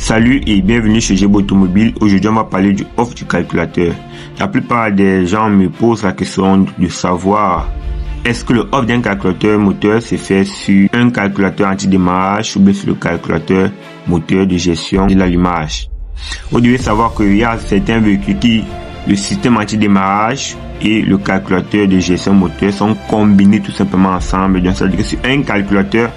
Salut et bienvenue chez Gébo Automobile. Aujourd'hui, on va parler du off du calculateur. La plupart des gens me posent la question de savoir est-ce que le off d'un calculateur moteur se fait sur un calculateur anti-démarrage ou bien sur le calculateur moteur de gestion de l'allumage. Vous devez savoir qu'il y a certains véhicules qui le système anti-démarrage et le calculateur de gestion moteur sont combinés tout simplement ensemble. Donc, ça veut dire que sur un calculateur,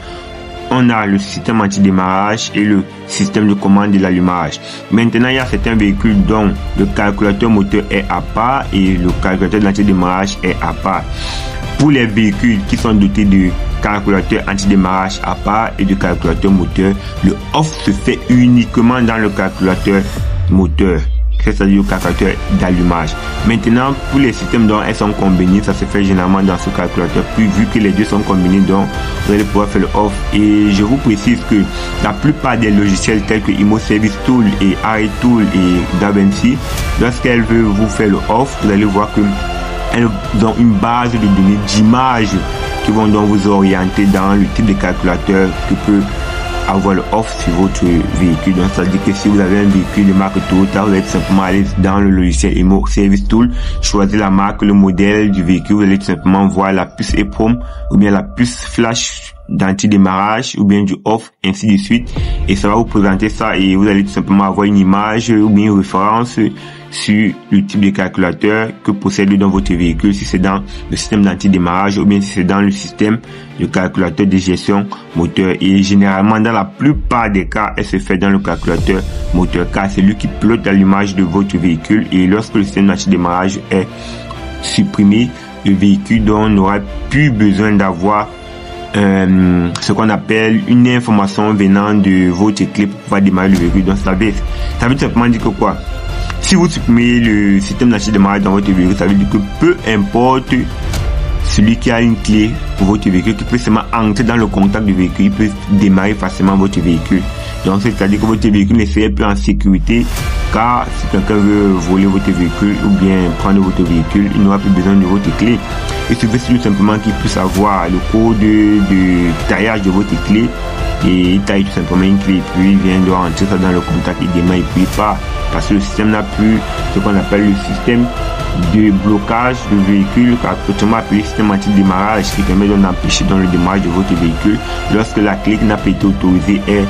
on a le système anti-démarrage et le système de commande de l'allumage. Maintenant, il y a certains véhicules dont le calculateur moteur est à part et le calculateur de l'anti-démarrage est à part. Pour les véhicules qui sont dotés de calculateur anti-démarrage à part et de calculateur moteur, le off se fait uniquement dans le calculateur moteur, c'est-à-dire le calculateur d'allumage. Maintenant, pour les systèmes dont elles sont combinées, ça se fait généralement dans ce calculateur. Puis, vu que les deux sont combinés, donc vous allez pouvoir faire le off. Et je vous précise que la plupart des logiciels tels que Imo Service Tool et iTool et DaVinci, lorsqu'elles veulent vous faire le off, vous allez voir que elles ont une base de données d'images qui vont donc vous orienter dans le type de calculateur que peut avoir le off sur votre véhicule. Donc ça veut dire que si vous avez un véhicule de marque Toyota, vous allez tout simplement aller dans le logiciel Imo Service Tool, choisir la marque, le modèle du véhicule, vous allez tout simplement voir la puce EEPROM ou bien la puce flash d'anti-démarrage ou bien du off, ainsi de suite, et ça va vous présenter ça et vous allez tout simplement avoir une image ou bien une référence sur le type de calculateur que possède dans votre véhicule, si c'est dans le système d'anti-démarrage ou bien si c'est dans le système de calculateur de gestion moteur. Et généralement, dans la plupart des cas, elle se fait dans le calculateur moteur car c'est lui qui pilote l'allumage de votre véhicule, et lorsque le système d'anti-démarrage est supprimé, le véhicule n'aura plus besoin d'avoir ce qu'on appelle une information venant de votre clé pour pouvoir démarrer le véhicule. Donc ça veut tout simplement dire que quoi? Si vous supprimez le système d'anti-démarrage dans votre véhicule, ça veut dire que peu importe celui qui a une clé pour votre véhicule, qui peut seulement entrer dans le contact du véhicule, il peut démarrer facilement votre véhicule. Donc c'est-à-dire que votre véhicule ne serait plus en sécurité, car si quelqu'un veut voler votre véhicule ou bien prendre votre véhicule, il n'aura plus besoin de votre clé. Il suffit tout simplement qu'il puisse avoir le code de taillage de votre clé et il taille tout simplement une clé et puis il vient de rentrer ça dans le contact, il démarre et puis il part, parce que le système n'a plus ce qu'on appelle le système de blocage de véhicule, autrement appelé système anti-démarrage, qui permet d'empêcher dans le démarrage de votre véhicule lorsque la clé qui n'a pas été autorisée est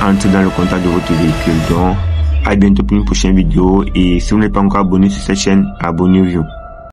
entrée dans le contact de votre véhicule. Donc à bientôt pour une prochaine vidéo, et si vous n'êtes pas encore abonné sur cette chaîne, abonnez-vous.